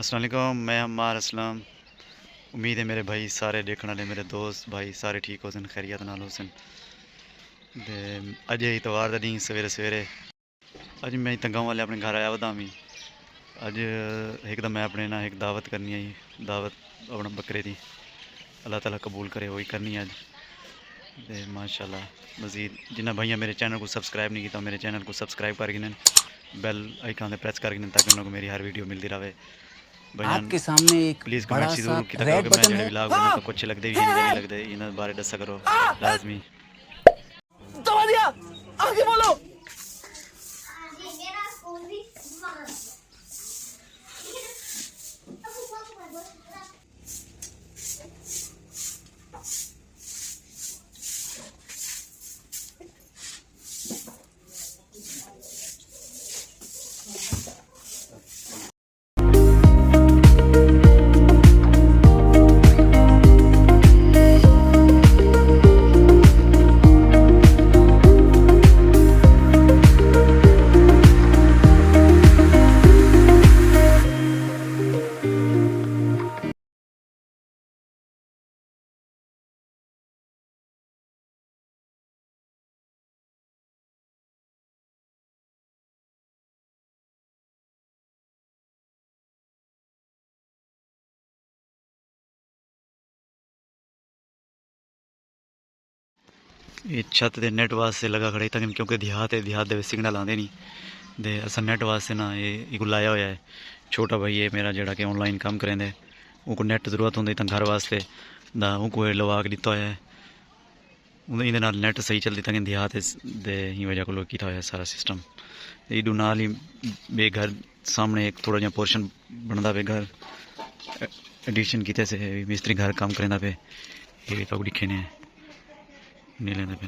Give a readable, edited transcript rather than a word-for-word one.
अस्सलाम वालेकुम, मैं अम्मार असलम। उम्मीद है मेरे भाई सारे देखने वाले मेरे दोस्त भाई सारे ठीक हो सन, खैरियत नाल हो सन। ते अज इतवार का दिन सवेरे सवेरे अज मैं इतना गाँव वाले अपने घर आया वदा मी अज एकदम मैं अपने ना एक दावत करनी आई, दावत अपना बकरे दी अल्लाह ताला कबूल करे वही करनी अज। ते माशाल्लाह मज़ीद जिन्हें भाइया मेरे चैनल को सब्सक्राइब नहीं किया मेरे चैनल को सब्सक्राइब कर गिन, बेल आइकन प्रेस कर गिन ताकि उन्होंने मेरी हर वीडियो मिलती रहे। भाईजान आपके सामने एक प्लीज़ कमेंट बड़ा से सा जरूर किया करो रेड कि मैं बटन जो है। व्लॉग बनाता तो कुछ लगते भी नहीं लगते इन्हें बारे दसा करो लाजमी। दबा दिया, आगे बोलो। ये छत के नैट वास्ते लगा खड़ा था क्योंकि देहात है, देहात के सिग्नल आते नहीं दे अस नैट वास्ते ना ये लाया हुआ है। छोटा भाई है मेरा जोड़ा कि ऑनलाइन काम करेंदे उनको नैट जरूरत होंगी तो घर वास्ते दा उनको लवा के दिता है ये नैट सही चलती था देहात दे ही वजह को किया हुआ सारा सिस्टम। इडू नाल ही बे घर सामने एक थोड़ा जहा पोर्शन बनता पे घर एडिशन किते से मिस्त्री घर काम करेंदा पे ये तो दिखे ने नहीं लेंदा पे।